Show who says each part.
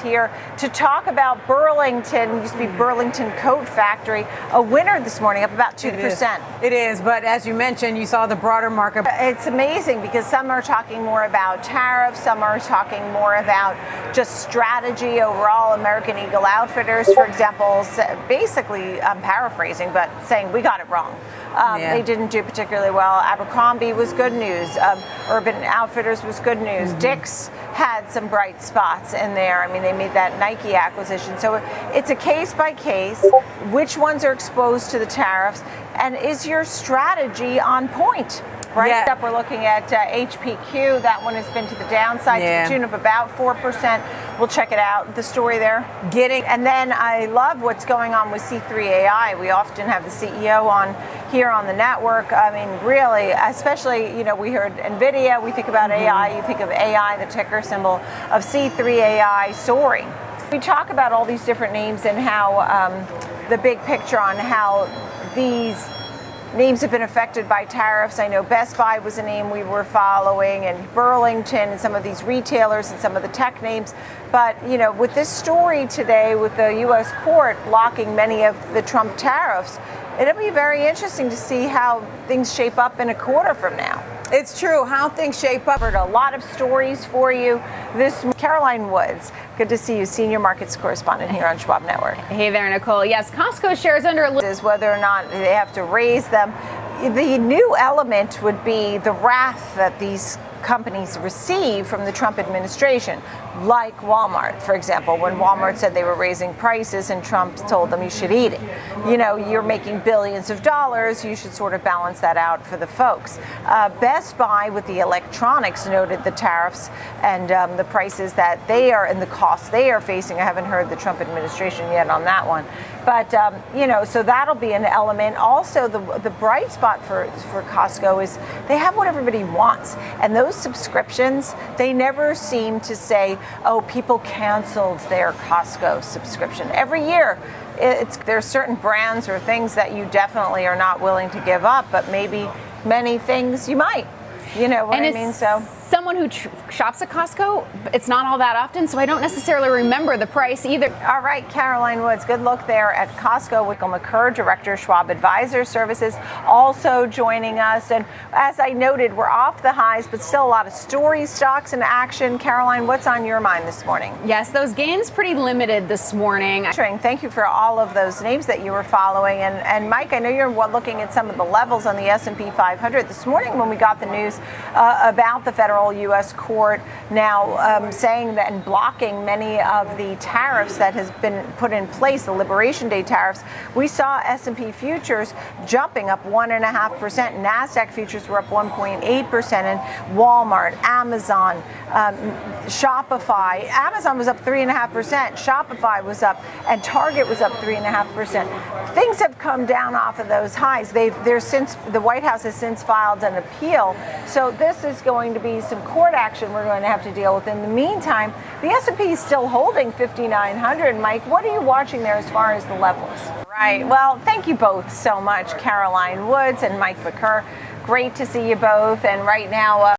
Speaker 1: Here to talk about Burlington. Used to be Burlington Coat Factory, a winner this morning, up about 2%.
Speaker 2: It is, but as you mentioned, you saw the broader market.
Speaker 1: It's amazing because some are talking more about tariffs, some are talking more about just strategy overall. American Eagle Outfitters, for example, basically, I'm paraphrasing, but saying we got it wrong. They didn't do particularly well. Abercrombie was good news. Urban Outfitters was good news. Dick's had some bright spots in there. I mean, they made that Nike acquisition. So it's a case by case. Which ones are exposed to the tariffs? And is your strategy on point? Right up, we're looking at HPQ. That one has been to the downside to the tune of about 4%. We'll check it out. The story there. And then I love what's going on with C3AI. We often have the CEO on here on the network. I mean, really, especially, you know, we heard NVIDIA. We think about AI. You think of AI, the ticker symbol of C3AI soaring. We talk about all these different names and how the big picture on how these names have been affected by tariffs. I know Best Buy was a name we were following, and Burlington, and some of these retailers and some of the tech names. But, you know, with this story today with the U.S. court blocking many of the Trump tariffs, it'll be very interesting to see how things shape up in a quarter from now.
Speaker 2: It's true, how things shape up.
Speaker 1: A lot of stories for you. Caroline Woods, good to see you, senior markets correspondent here on Schwab Network.
Speaker 3: Hey there, Nicole. Yes, Costco shares under
Speaker 1: is whether or not they have to raise them. The new element would be the wrath that these companies receive from the Trump administration, like Walmart, for example, when Walmart said they were raising prices and Trump told them you should eat it. You know, you're making billions of dollars, you should sort of balance that out for the folks. Best Buy with the electronics noted the tariffs and the prices that they are and the costs they are facing. I haven't heard the Trump administration yet on that one. But, you know, so that'll be an element. Also, the bright spot for Costco is they have what everybody wants. And those subscriptions, they never seem to say, oh, people canceled their Costco subscription. Every year, there's certain brands or things that you definitely are not willing to give up, but maybe many things you might. You know what I mean? So
Speaker 3: someone who shops at Costco, it's not all that often, so I don't necessarily remember the price either.
Speaker 1: All right, Caroline Woods, good look there at Costco. Michael McCurr, Director, Schwab Advisor Services, also joining us. And as I noted, we're off the highs, but still a lot of stories, stocks in action. Caroline, what's on your mind this morning?
Speaker 3: Yes, those gains pretty limited this morning.
Speaker 1: Thank you for all of those names that you were following. And Mike, I know you're looking at some of the levels on the S&P 500. This morning when we got the news about the federal U.S. court now saying that and blocking many of the tariffs that has been put in place, the Liberation Day tariffs, we saw S&P futures jumping up 1.5%. NASDAQ futures were up 1.8%, and Walmart, Amazon, Shopify. Amazon was up 3.5%. Shopify was up, and Target was up 3.5%. Things have come down off of those highs. The White House has since filed an appeal, so this is going to be some court action we're going to have to deal with. In the meantime, the S&P is still holding 5,900. Mike, what are you watching there as far as the levels? Right. Well, thank you both so much, Caroline Woods and Mike McCurr. Great to see you both. And right now,